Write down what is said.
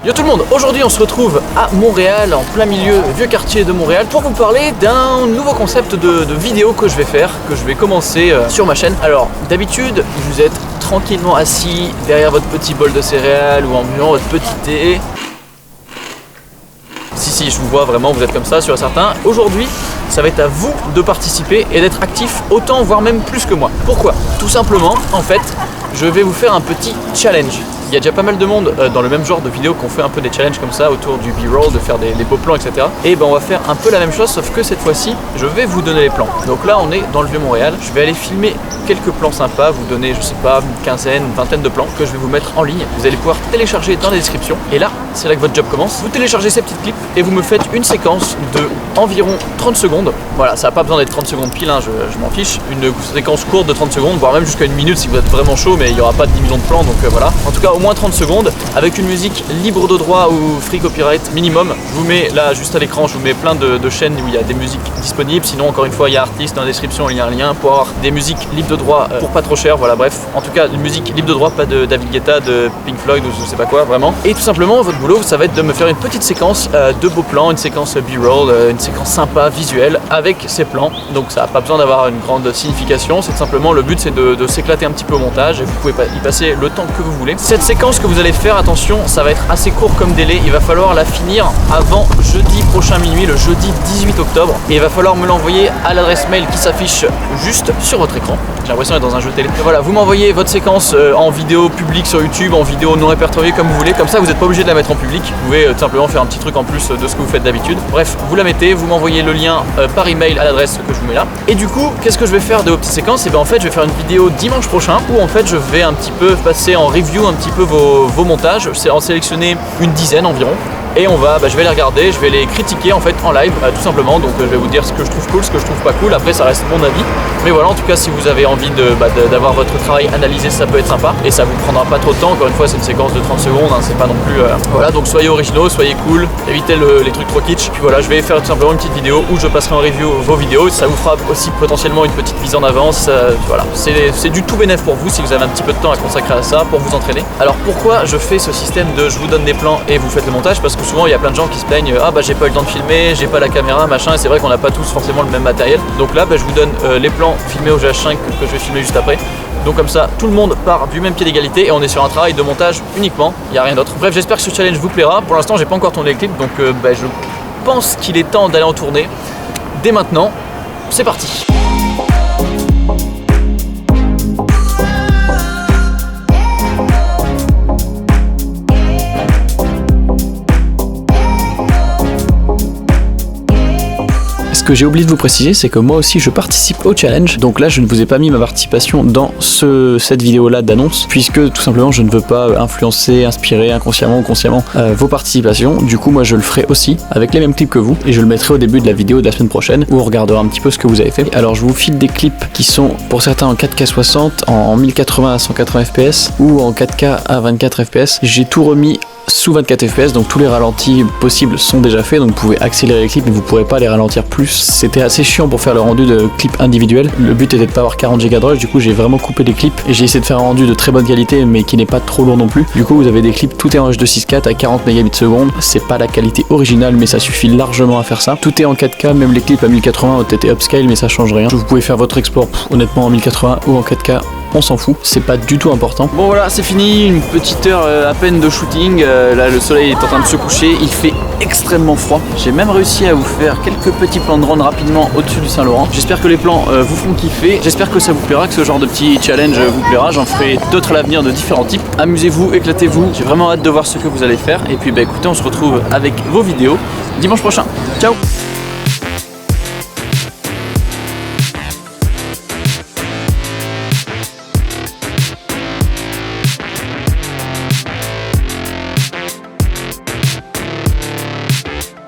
Yo tout le monde, aujourd'hui on se retrouve à Montréal, en plein milieu, vieux quartier de Montréal, pour vous parler d'un nouveau concept de vidéo que je vais faire, que je vais commencer sur ma chaîne. Alors d'habitude, vous êtes tranquillement assis derrière votre petit bol de céréales ou en buvant votre petit thé. Si, je vous vois vraiment, vous êtes comme ça, sur certains. Aujourd'hui, ça va être à vous de participer et d'être actif autant, voire même plus que moi. Pourquoi? Tout simplement, en fait, je vais vous faire un petit challenge. Il y a déjà pas mal de monde dans le même genre de vidéos qu'on fait un peu des challenges comme ça autour du B-roll, de faire des beaux plans, etc. Et ben on va faire un peu la même chose, sauf que cette fois-ci, je vais vous donner les plans. Donc là, on est dans le Vieux-Montréal. Je vais aller filmer quelques plans sympas, vous donner, je sais pas, une quinzaine, une vingtaine de plans que je vais vous mettre en ligne. Vous allez pouvoir télécharger dans la description. Et là, c'est là que votre job commence. Vous téléchargez ces petites clips et vous me faites une séquence de environ 30 secondes. Voilà, ça n'a pas besoin d'être 30 secondes pile, hein, je m'en fiche. Une séquence courte de 30 secondes, voire même jusqu'à une minute si vous êtes vraiment chaud, mais il n'y aura pas de 10 millions de plans, donc voilà. En tout cas, au moins 30 secondes, avec une musique libre de droit ou free copyright minimum. Je vous mets là, juste à l'écran, je vous mets plein de chaînes où il y a des musiques disponibles. Sinon, encore une fois, il y a artistes dans la description, il y a un lien pour avoir des musiques libres de droit pour pas trop cher. Voilà, bref. En tout cas, une musique libre de droit, pas de David Guetta, de Pink Floyd ou je sais pas quoi, vraiment. Et tout simplement, votre boulot, ça va être de me faire une petite séquence de beaux plans, une séquence B-roll, une séquence sympa, visuelle, avec ces plans. Donc ça n'a pas besoin d'avoir une grande signification, c'est simplement le but, c'est de s'éclater un petit peu au montage et vous pouvez y passer le temps que vous voulez. Cette séquence que vous allez faire, attention, ça va être assez court comme délai, il va falloir la finir avant jeudi prochain minuit, le jeudi 18 octobre. Et il va falloir me l'envoyer à l'adresse mail qui s'affiche juste sur votre écran. J'ai l'impression d'être dans un jeu télé. Et voilà, vous m'envoyez votre séquence en vidéo publique sur YouTube, en vidéo non répertoriée comme vous voulez, comme ça vous n'êtes pas obligé de la mettre en public. Vous pouvez tout simplement faire un petit truc en plus de ce que vous faites d'habitude. Bref, vous la mettez, vous m'envoyez le lien par email à l'adresse que je vous mets là. Et du coup, qu'est-ce que je vais faire de vos petites séquences? Et bien en fait, je vais faire une vidéo dimanche prochain où en fait je vais un petit peu passer en review un petit peu vos montages. C'est en sélectionner une dizaine environ. Et je vais les regarder, je vais les critiquer en fait en live, tout simplement. Donc je vais vous dire ce que je trouve cool, ce que je trouve pas cool. Après ça reste mon avis. Mais voilà, en tout cas si vous avez envie d'avoir votre travail analysé, ça peut être sympa. Et ça vous prendra pas trop de temps. Encore une fois, c'est une séquence de 30 secondes, hein, c'est pas non plus... Voilà, donc soyez originaux, soyez cool, évitez les trucs trop kitsch. Puis voilà, je vais faire tout simplement une petite vidéo où je passerai en review vos vidéos. Ça vous fera aussi potentiellement une petite mise en avance. Voilà, c'est du tout bénéf pour vous si vous avez un petit peu de temps à consacrer à ça pour vous entraîner. Alors pourquoi je fais ce système de je vous donne des plans et vous faites le montage? Parce que souvent il y a plein de gens qui se plaignent, ah bah j'ai pas eu le temps de filmer, j'ai pas la caméra, machin, et c'est vrai qu'on n'a pas tous forcément le même matériel. Donc là je vous donne les plans filmés au GH5 que je vais filmer juste après. Donc comme ça tout le monde part du même pied d'égalité et on est sur un travail de montage uniquement, il n'y a rien d'autre. Bref, j'espère que ce challenge vous plaira. Pour l'instant j'ai pas encore tourné les clips, donc je pense qu'il est temps d'aller en tourner dès maintenant. C'est parti. Ce que j'ai oublié de vous préciser, c'est que moi aussi je participe au challenge. Donc là je ne vous ai pas mis ma participation dans cette vidéo là d'annonce, puisque tout simplement je ne veux pas influencer, inspirer inconsciemment ou consciemment vos participations. Du coup moi je le ferai aussi avec les mêmes clips que vous, et je le mettrai au début de la vidéo de la semaine prochaine où on regardera un petit peu ce que vous avez fait. Alors je vous file des clips qui sont pour certains en 4K 60, en 1080 à 180 fps ou en 4K à 24 fps. J'ai tout remis sous 24 fps, donc tous les ralentis possibles sont déjà faits, donc vous pouvez accélérer les clips mais vous pourrez pas les ralentir plus. C'était assez chiant pour faire le rendu de clips individuels. Le but était de pas avoir 40 Go de rush, du coup j'ai vraiment coupé les clips et j'ai essayé de faire un rendu de très bonne qualité mais qui n'est pas trop lourd non plus. Du coup vous avez des clips, tout est en H264 à 40 mégabits seconde. C'est pas la qualité originale mais ça suffit largement à faire ça. Tout est en 4K, même les clips à 1080 ont été upscale mais ça change rien. Vous pouvez faire votre export honnêtement en 1080 ou en 4K. On s'en fout, c'est pas du tout important. Bon voilà, c'est fini, une petite heure à peine de shooting. Là le soleil est en train de se coucher, il fait extrêmement froid. J'ai même réussi à vous faire quelques petits plans de drone rapidement au-dessus du Saint-Laurent. J'espère que les plans vous font kiffer, j'espère que ça vous plaira, que ce genre de petit challenge vous plaira. J'en ferai d'autres à l'avenir de différents types. Amusez-vous, éclatez-vous, j'ai vraiment hâte de voir ce que vous allez faire. Et puis écoutez, on se retrouve avec vos vidéos dimanche prochain. Ciao.